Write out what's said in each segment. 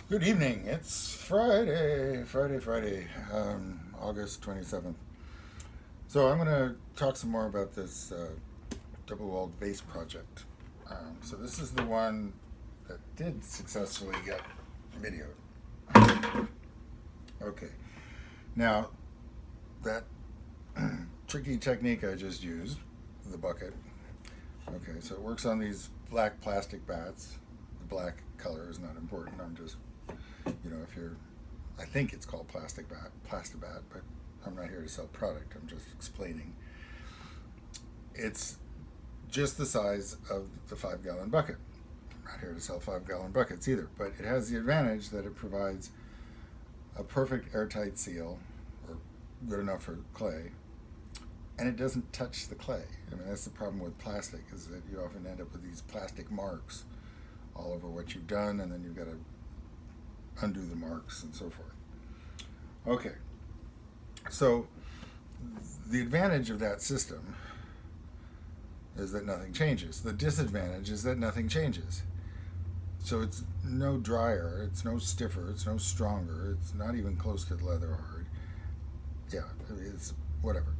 Good evening. It's Friday, August 27th. So I'm going to talk some more about this double-walled vase project. So this is the one that did successfully get videoed. Okay. Now, that tricky technique I just used, the bucket. Okay, so it works on these black plastic bats. The black color is not important. I'm just, if you're, I think it's called plastibat, but I'm not here to sell product. I'm just explaining. It's just the size of the 5 gallon bucket. I'm not here to sell 5 gallon buckets either, but it has the advantage that it provides a perfect airtight seal, or good enough for clay, and it doesn't touch the clay. I mean, that's the problem with plastic, is that you often end up with these plastic marks all over what you've done, and then you've got to undo the marks and so forth. Okay, so the advantage of that system is that nothing changes. The disadvantage is that nothing changes. So it's no drier, it's no stiffer, it's no stronger, it's not even close to leather hard. Yeah, it's whatever.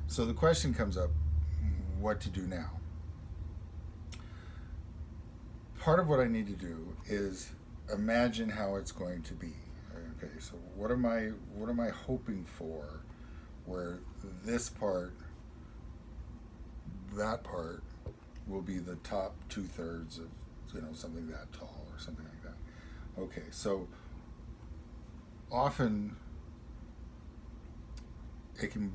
So the question comes up, what to do now? Part of what I need to do is imagine how it's going to be. Okay, so what am I hoping for where this part, that part will be the top 2/3 of something that tall or something like that. Okay, so often it can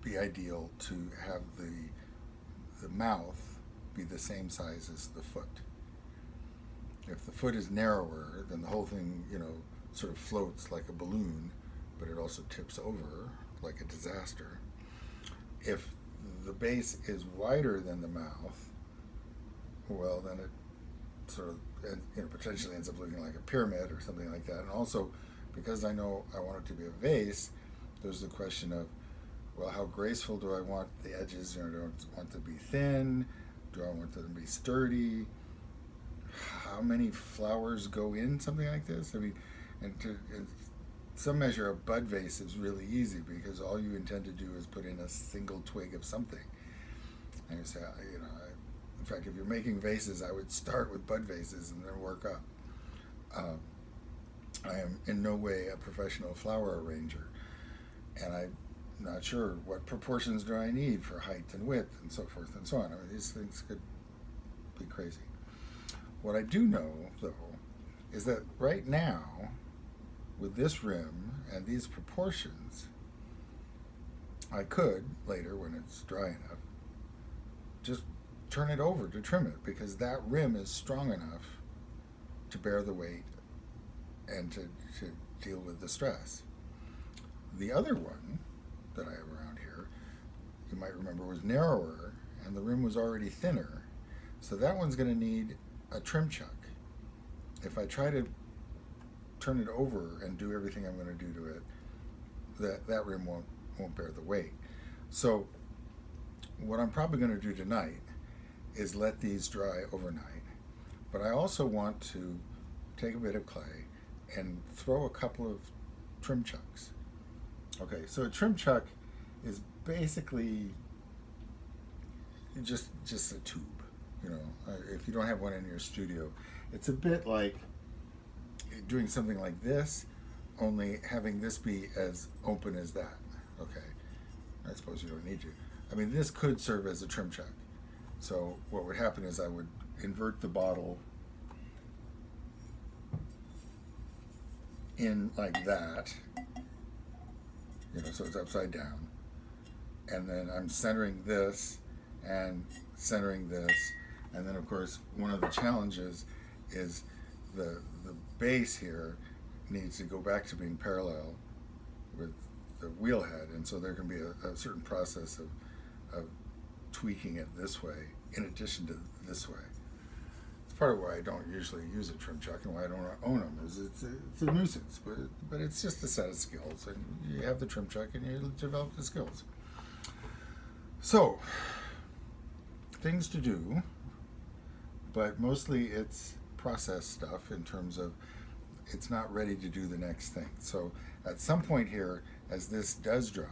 be ideal to have the mouth be the same size as the foot. If the foot is narrower, then the whole thing, sort of floats like a balloon, but it also tips over like a disaster. If the base is wider than the mouth, well, then it sort of, potentially ends up looking like a pyramid or something like that. And also, because I know I want it to be a vase, there's the question of, well, how graceful do I want the edges? Do I want them to be thin? Do I want them to be sturdy? How many flowers go in something like this? I mean, in some measure, a bud vase is really easy because all you intend to do is put in a single twig of something. And you say, in fact, if you're making vases, I would start with bud vases and then work up. Um, I am in no way a professional flower arranger, and I'm not sure what proportions do I need for height and width and so forth and so on. I mean, these things could be crazy. What I do know, though, is that right now, with this rim and these proportions, I could, later when it's dry enough, just turn it over to trim it because that rim is strong enough to bear the weight and to deal with the stress. The other one that I have around here, you might remember, was narrower and the rim was already thinner. So that one's going to need a trim chuck. If I try to turn it over and do everything I'm going to do to it, that rim won't bear the weight. So what I'm probably going to do tonight is let these dry overnight. But I also want to take a bit of clay and throw a couple of trim chucks. Okay, so a trim chuck is basically just a tube. If you don't have one in your studio, it's a bit like doing something like this, only having this be as open as that. Okay, I suppose you don't need to. I mean, this could serve as a trim chuck. So what would happen is I would invert the bottle in like that, so it's upside down. And then I'm centering this and centering this. And then, of course, one of the challenges is the base here needs to go back to being parallel with the wheel head. And so there can be a certain process of tweaking it this way in addition to this way. It's part of why I don't usually use a trim chuck and why I don't own them. Is it's a nuisance, but it's just a set of skills, and you have the trim chuck and you develop the skills. So, things to do, but mostly it's process stuff in terms of it's not ready to do the next thing. So at some point here, as this does dry,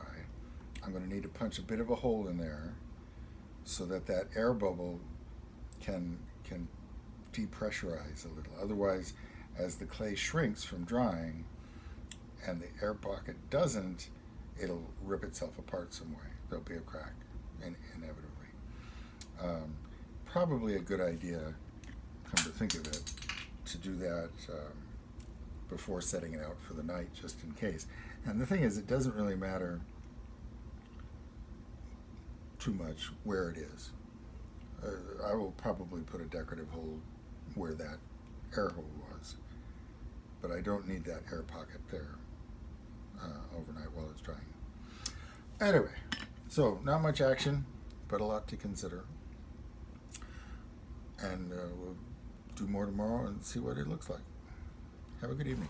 I'm going to need to punch a bit of a hole in there so that that air bubble can depressurize a little. Otherwise, as the clay shrinks from drying and the air pocket doesn't, it'll rip itself apart some way. There'll be a crack, inevitably. Probably a good idea, come to think of it, to do that before setting it out for the night, just in case. And the thing is, it doesn't really matter too much where it is. I will probably put a decorative hole where that air hole was, but I don't need that air pocket there overnight while it's drying. Anyway, so not much action, but a lot to consider. And we'll do more tomorrow and see what it looks like. Have a good evening.